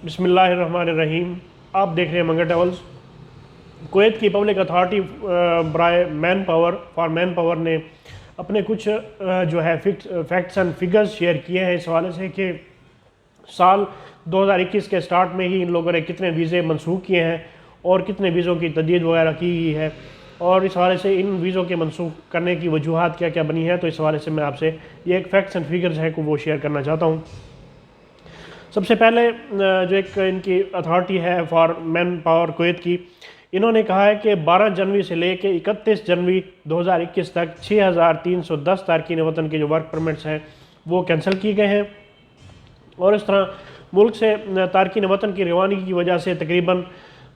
بسم اللہ الرحمن الرحیم۔ آپ دیکھ رہے ہیں منگر ٹریولز۔ کویت کی پبلک اتھارٹی برائے مین پاور نے اپنے کچھ جو ہے فیکٹس اینڈ فگرز شیئر کیے ہیں اس حوالے سے کہ سال 2021 کے سٹارٹ میں ہی ان لوگوں نے کتنے ویزے منسوخ کیے ہیں اور کتنے ویزوں کی تجدید وغیرہ کی گئی ہے، اور اس حوالے سے ان ویزوں کے منسوخ کرنے کی وجوہات کیا کیا بنی ہے، تو اس حوالے سے میں آپ سے یہ ایک فیکٹس اینڈ فگرز ہیں کو وہ شیئر کرنا چاہتا ہوں۔ سب سے پہلے جو ایک ان کی اتھارٹی ہے فار مین پاور کویت کی، انہوں نے کہا ہے کہ 12 جنوری سے لے کے 31 جنوری 2021 تک 6310 تارکین وطن کے جو ورک پرمٹس ہیں وہ کینسل کیے گئے ہیں، اور اس طرح ملک سے تارکین وطن کی روانگی کی وجہ سے تقریباً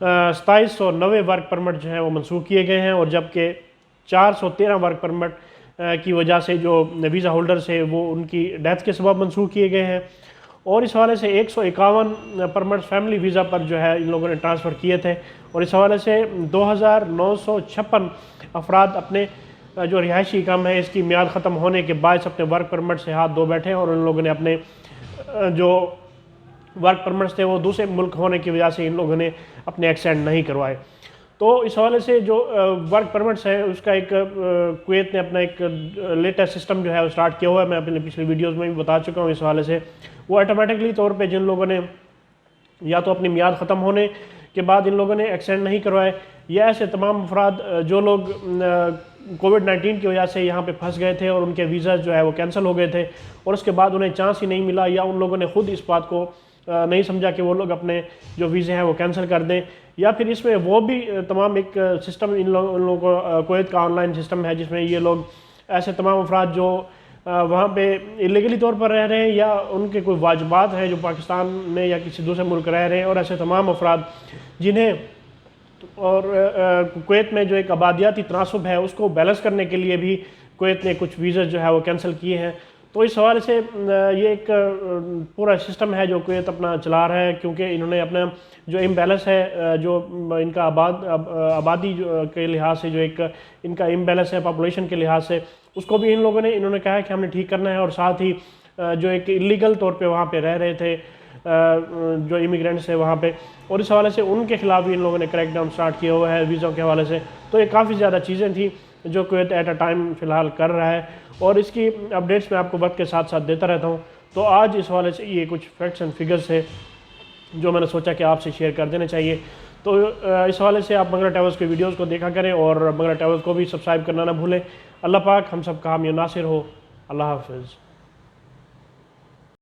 2790 ورک پرمٹ جو ہیں وہ منسوخ کیے گئے ہیں، اور جبکہ 413 ورک پرمٹ کی وجہ سے جو ویزا ہولڈرز ہیں وہ ان کی ڈیتھ کے سبب منسوخ کیے گئے ہیں، اور اس حوالے سے 151 پرمٹس فیملی ویزا پر جو ہے ان لوگوں نے ٹرانسفر کیے تھے، اور اس حوالے سے 2956 افراد اپنے جو رہائشی اقامہ ہے اس کی میعاد ختم ہونے کے باعث اپنے ورک پرمٹ سے ہاتھ دھو بیٹھے، اور ان لوگوں نے اپنے جو ورک پرمٹس تھے وہ دوسرے ملک ہونے کی وجہ سے ان لوگوں نے اپنے ایکسٹینڈ نہیں کروائے۔ تو اس حوالے سے جو ورک پرمٹس ہے اس کا ایک کویت نے اپنا ایک لیٹسٹ سسٹم جو ہے وہ سٹارٹ کیا ہوا ہے، میں اپنے پچھلی ویڈیوز میں بھی بتا چکا ہوں۔ اس حوالے سے وہ آٹومیٹکلی طور پہ جن لوگوں نے یا تو اپنی میعاد ختم ہونے کے بعد ان لوگوں نے ایکسٹینڈ نہیں کروائے، یا ایسے تمام افراد جو لوگ کووڈ-19 کی وجہ سے یہاں پہ پھنس گئے تھے اور ان کے ویزا جو ہے وہ کینسل ہو گئے تھے اور اس کے بعد انہیں چانس ہی نہیں ملا، یا ان لوگوں نے خود اس بات کو نہیں سمجھا کہ وہ لوگ اپنے جو ویزے ہیں وہ کینسل کر دیں، یا پھر اس میں وہ بھی تمام ایک سسٹم ان لوگوں کو کویت کا آن لائن سسٹم ہے جس میں یہ لوگ ایسے تمام افراد جو وہاں پہ الیگلی طور پر رہ رہے ہیں یا ان کے کوئی واجبات ہیں جو پاکستان میں یا کسی دوسرے ملک رہ رہے ہیں، اور ایسے تمام افراد جنہیں اور کویت میں جو ایک آبادیاتی تناسب ہے اس کو بیلنس کرنے کے لیے بھی کویت نے کچھ ویزز جو ہے وہ کینسل کیے ہیں۔ تو اس حوالے سے یہ ایک پورا سسٹم ہے جو کویت اپنا چلا رہا ہے، کیونکہ انہوں نے اپنا جو امبیلنس ہے جو ان کا آبادی کے لحاظ سے جو ایک ان کا امبیلنس ہے پاپولیشن کے لحاظ سے، اس کو بھی انہوں نے کہا ہے کہ ہم نے ٹھیک کرنا ہے، اور ساتھ ہی جو ایک الیگل طور پہ وہاں پہ رہ رہے تھے جو امیگرینٹس ہیں وہاں پہ، اور اس حوالے سے ان کے خلاف بھی ان لوگوں نے کریک ڈاؤن سٹارٹ کیا ہوا ہے ویزوں کے حوالے سے۔ تو یہ کافی زیادہ چیزیں تھیں جو کویت ایٹ اے ٹائم فی الحال کر رہا ہے، اور اس کی اپڈیٹس میں آپ کو وقت کے ساتھ ساتھ دیتا رہتا ہوں۔ تو آج اس حوالے سے یہ کچھ فیکٹس اینڈ فگرز ہے جو میں نے سوچا کہ آپ سے شیئر کر دینے چاہیے۔ تو اس حوالے سے آپ منگر ٹریولز کی ویڈیوز کو دیکھا کریں، اور منگر ٹریولز کو بھی سبسکرائب کرنا نہ بھولیں۔ اللہ پاک ہم سب کا حامی و ناصر ہو۔ اللہ حافظ۔